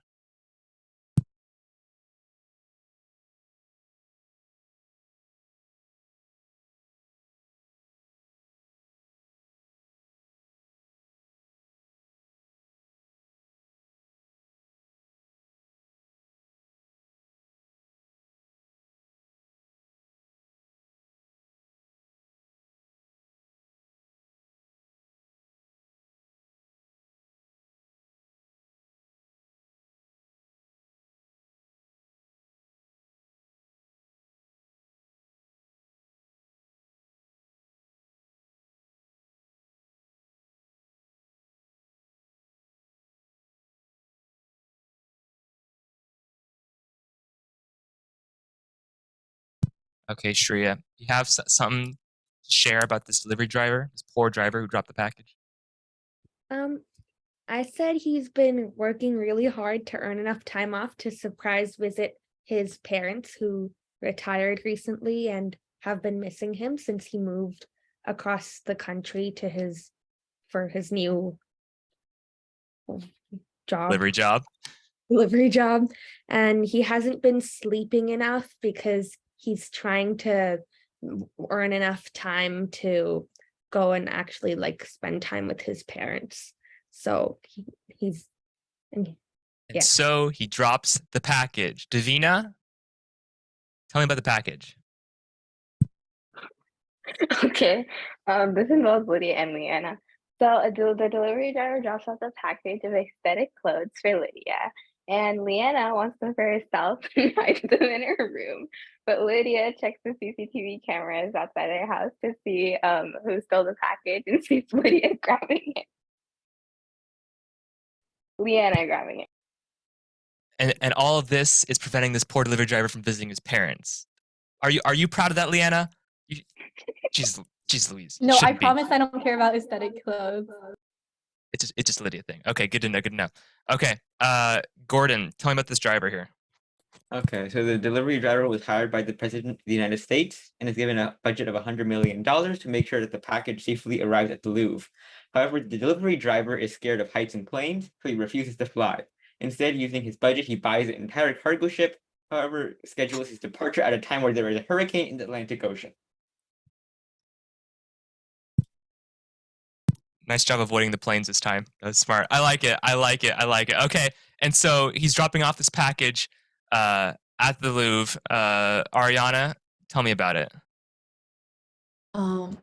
Okay, Shreya, you have something to share about this delivery driver, this poor driver who dropped the package? I said he's been working really hard to earn enough time off to surprise visit his parents who retired recently and have been missing him since he moved across the country to his for his new job. Delivery job. And he hasn't been sleeping enough because he's trying to earn enough time to go and actually like spend time with his parents. So he's And Yeah. so he drops the package. Davina, tell me about the package. Okay. This involves Lydia and Leanna. So the delivery driver drops off the package of aesthetic clothes for Lydia, and Leanna wants them for herself and hides them in her room. But Lydia checks the CCTV cameras outside her house to see who stole the package and sees Lydia grabbing it. Leanna grabbing it. And all of this is preventing this poor delivery driver from visiting his parents. Are you proud of that, Leanna? Jeez Louise. No, I Shouldn't be. promise I don't care about aesthetic clothes. It's just a Lydia thing. Okay, good to know. Okay, Gordon, tell me about this driver here. Okay, so the delivery driver was hired by the President of the United States and is given a budget of $100 million to make sure that the package safely arrives at the Louvre. However, the delivery driver is scared of heights and planes, so he refuses to fly. Instead, using his budget, he buys an entire cargo ship, however, schedules his departure at a time where there is a hurricane in the Atlantic Ocean. Nice job avoiding the planes this time. That was smart. I like it. Okay, and so he's dropping off this package at the Louvre. Ariana, tell me about it.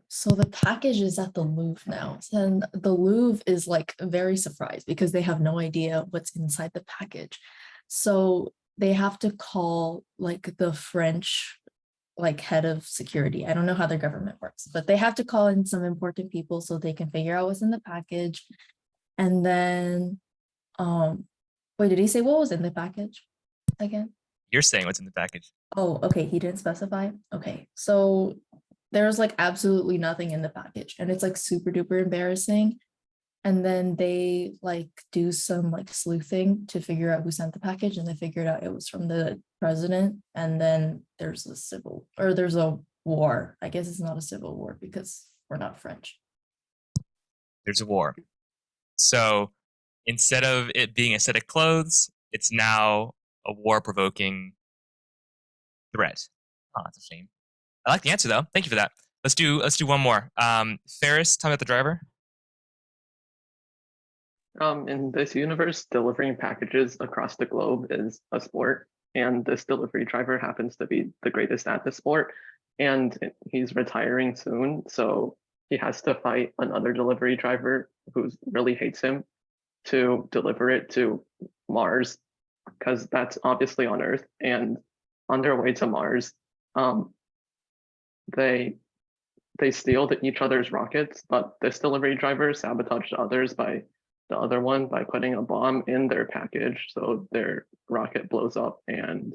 So the package is at the Louvre now, and the Louvre is like very surprised because they have no idea what's inside the package. So they have to call like the French like head of security. I don't know how their government works, but they have to call in some important people so they can figure out what's in the package. And then wait, did he say what was in the package again? You're saying what's in the package. Oh, okay, he didn't specify. Okay, so there's like absolutely nothing in the package and it's like super duper embarrassing. And then they like do some like sleuthing to figure out who sent the package, and they figured out it was from the president. And then there's a war. I guess it's not a civil war because we're not French. There's a war. So instead of it being a set of clothes, it's now a war-provoking threat. Oh, that's a shame. I like the answer though. Thank you for that. Let's do one more. Ferris, tell me about the driver. In this universe, delivering packages across the globe is a sport, and this delivery driver happens to be the greatest at the sport, and he's retiring soon, so he has to fight another delivery driver who really hates him to deliver it to Mars, because that's obviously on Earth. And on their way to Mars, they steal each other's rockets, but this delivery driver sabotaged the other one by putting a bomb in their package, so their rocket blows up, and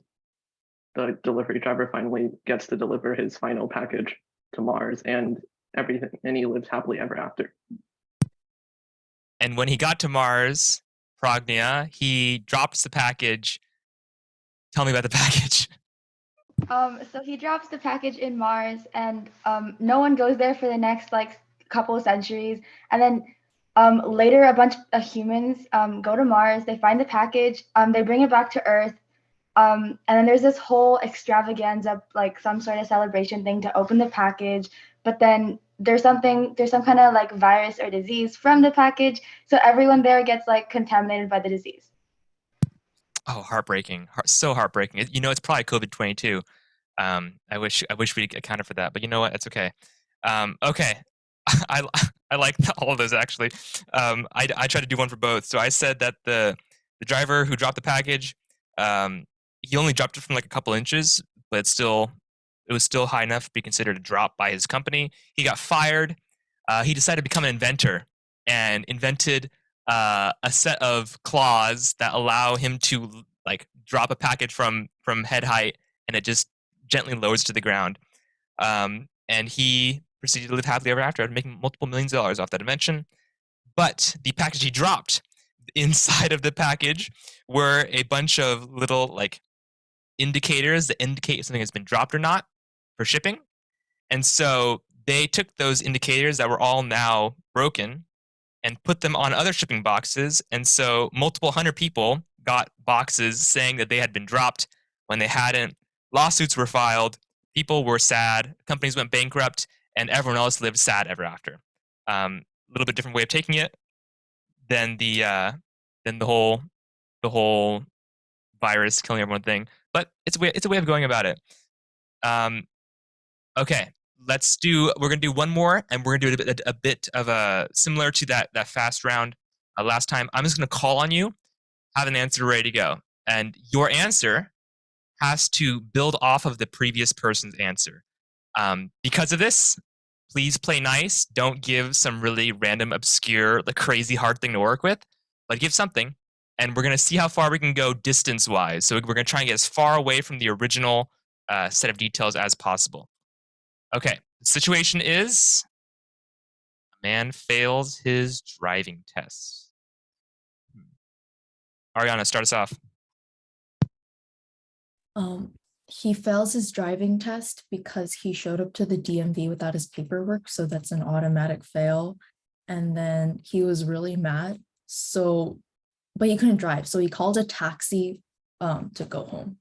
the delivery driver finally gets to deliver his final package to Mars, and he lives happily ever after. And when he got to Mars, Pragnia, he drops the package. Tell me about the package. So he drops the package in Mars, and no one goes there for the next like couple of centuries, and then later a bunch of humans go to Mars. They find the package. They bring it back to Earth, and then there's this whole extravaganza, like some sort of celebration thing to open the package. But then there's some kind of like virus or disease from the package, so everyone there gets like contaminated by the disease. Oh, heartbreaking! So heartbreaking. It's probably COVID-22. I wish we accounted for that, but you know what? It's okay. Okay. I like all of those actually. I tried to do one for both. So I said that the driver who dropped the package, he only dropped it from like a couple inches, but it was still high enough to be considered a drop by his company. He got fired. He decided to become an inventor and invented a set of claws that allow him to like drop a package from head height, and it just gently lowers to the ground. And he proceeded to live happily ever after, making multiple millions of dollars off that invention. But the package he dropped, inside of the package were a bunch of little like indicators that indicate if something has been dropped or not for shipping. And so they took those indicators that were all now broken and put them on other shipping boxes. And so multiple hundred people got boxes saying that they had been dropped when they hadn't. Lawsuits were filed. People were sad. Companies went bankrupt, and everyone else lived sad ever after. A little bit different way of taking it than the whole virus killing everyone thing, but it's a way of going about it. Okay, we're gonna do one more, and we're gonna do a bit of a similar to that fast round last time. I'm just gonna call on you, have an answer ready to go, and your answer has to build off of the previous person's answer. Because of this, please play nice. Don't give some really random, obscure, like crazy hard thing to work with, but give something. And we're gonna see how far we can go distance-wise. So we're gonna try and get as far away from the original set of details as possible. Okay, the situation is a man fails his driving test. Ariana, start us off. He fails his driving test because he showed up to the DMV without his paperwork, so that's an automatic fail. And then he was really mad, but he couldn't drive, so he called a taxi to go home.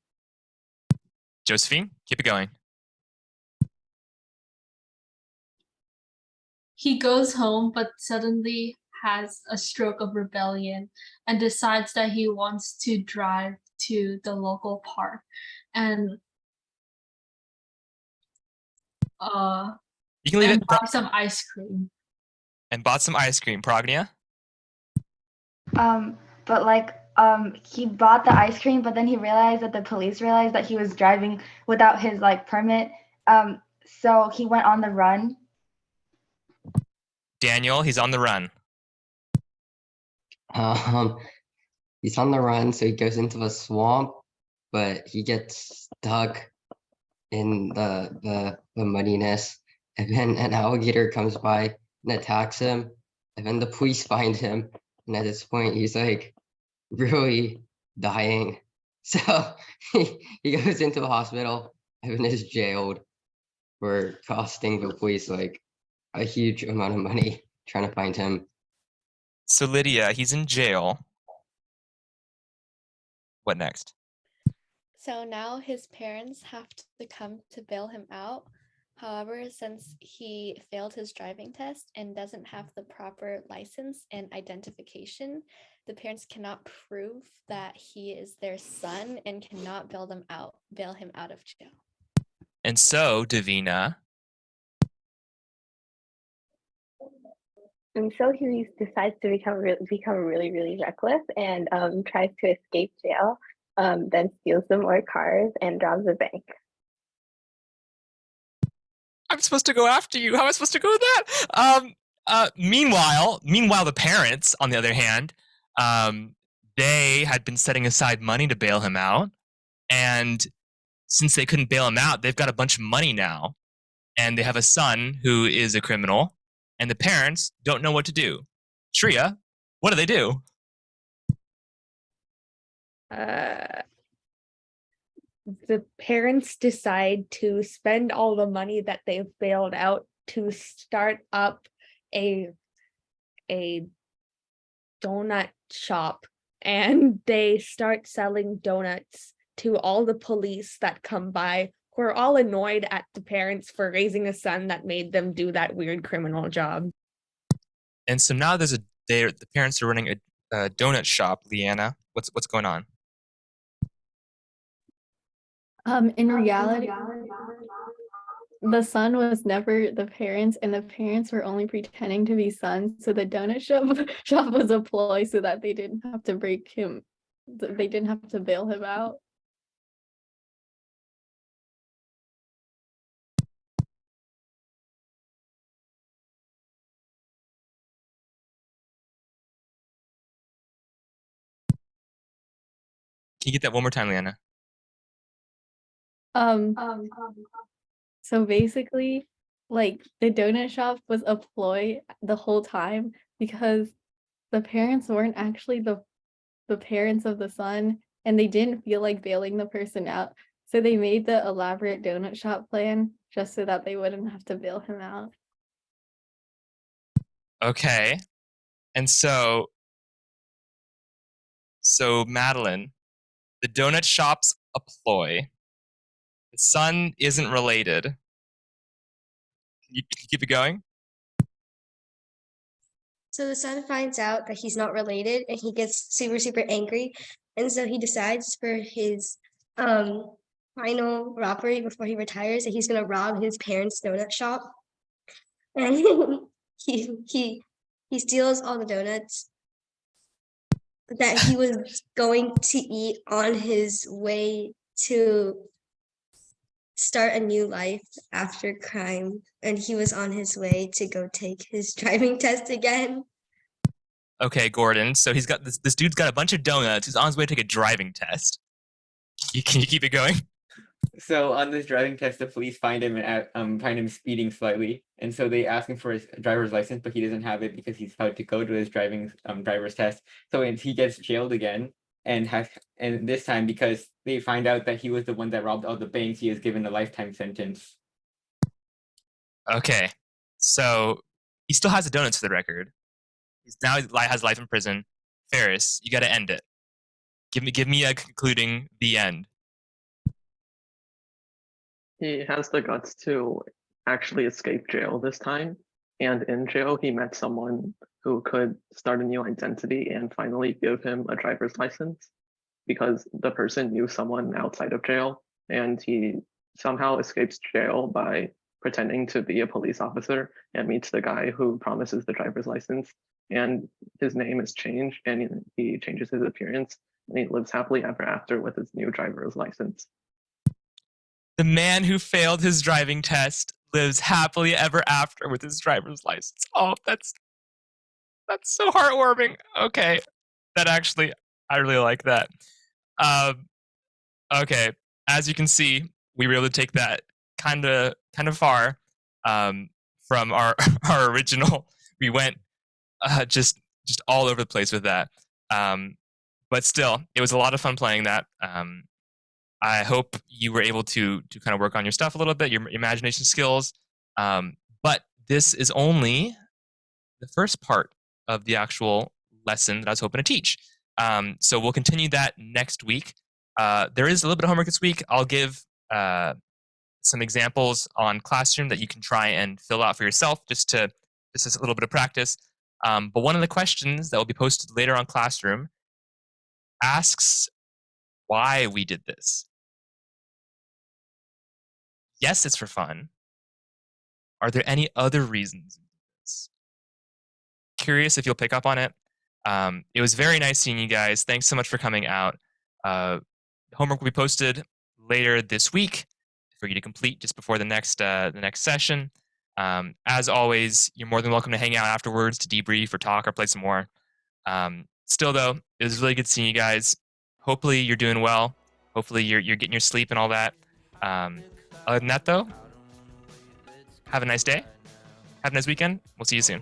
Josephine, keep it going. He goes home, but suddenly has a stroke of rebellion and decides that he wants to drive to the local park and You can leave it. buy some ice cream. And bought some ice cream. Pragnia? But like he bought the ice cream, but then he realized that the police realized that he was driving without his like permit. So he went on the run. Daniel, he's on the run. He's on the run, so he goes into a swamp, but he gets stuck in the muddiness, and then an alligator comes by and attacks him, and then the police find him, and at this point he's like really dying. So he goes into the hospital and then is jailed for costing the police like a huge amount of money trying to find him. So Lydia, he's in jail. What next? So now his parents have to come to bail him out. However, since he failed his driving test and doesn't have the proper license and identification, the parents cannot prove that he is their son and cannot bail him out of jail. And so, Davina. And so he decides to become really, really reckless and tries to escape jail, then steals some more cars and robs a bank. I'm supposed to go after you. How am I supposed to go with that? Meanwhile, the parents, on the other hand, they had been setting aside money to bail him out. And since they couldn't bail him out, they've got a bunch of money now. And they have a son who is a criminal. And the parents don't know what to do. Shreya, what do? The parents decide to spend all the money that they've bailed out to start up a donut shop, and they start selling donuts to all the police that come by, who are all annoyed at the parents for raising a son that made them do that weird criminal job. And so now the parents are running a donut shop. Leanna, what's going on? In reality, the son was never the parents, and the parents were only pretending to be sons. So the donut shop was a ploy so that they didn't have to break him. They didn't have to bail him out. Can you get that one more time, Leanna? So basically, like the donut shop was a ploy the whole time because the parents weren't actually the parents of the son, and they didn't feel like bailing the person out. So they made the elaborate donut shop plan just so that they wouldn't have to bail him out. Okay. And so Madeline, the donut shop's a ploy. The son isn't related. Can you keep it going? So the son finds out that he's not related and he gets super, super angry. And so he decides for his final robbery before he retires that he's gonna rob his parents' donut shop. And he steals all the donuts that he was going to eat on his way to start a new life after crime, and he was on his way to go take his driving test again. Okay, Gordon. So he's got this dude's got a bunch of donuts. He's on his way to take a driving test. Can you keep it going? So on this driving test, the police find him speeding slightly, and so they ask him for his driver's license, but he doesn't have it because he's about to go to his driver's test. So he gets jailed again, and this time because they find out that he was the one that robbed all the banks, he is given a lifetime sentence. Okay, so he still has the donuts for the record. He has life in prison. Ferris, you got to end it. Give me a concluding the end. He has the guts to actually escape jail this time. And in jail, he met someone who could start a new identity and finally give him a driver's license because the person knew someone outside of jail. And he somehow escapes jail by pretending to be a police officer and meets the guy who promises the driver's license. And his name is changed and he changes his appearance and he lives happily ever after with his new driver's license. The man who failed his driving test lives happily ever after with his driver's license. Oh, that's so heartwarming. Okay, I really like that. Okay, as you can see, we were able to take that kind of far from our original. We went just all over the place with that. But still, it was a lot of fun playing that. I hope you were able to kind of work on your stuff a little bit, your imagination skills. But this is only the first part of the actual lesson that I was hoping to teach. So we'll continue that next week. There is a little bit of homework this week. I'll give some examples on Classroom that you can try and fill out for yourself just as a little bit of practice. But one of the questions that will be posted later on Classroom asks why we did this. Yes, it's for fun. Are there any other reasons? Curious if you'll pick up on it. It was very nice seeing you guys. Thanks so much for coming out. Homework will be posted later this week for you to complete just before the next session. As always, you're more than welcome to hang out afterwards to debrief or talk or play some more. Still, though, it was really good seeing you guys. Hopefully, you're doing well. Hopefully, you're getting your sleep and all that. Other than that, though, have a nice day. Have a nice weekend. We'll see you soon.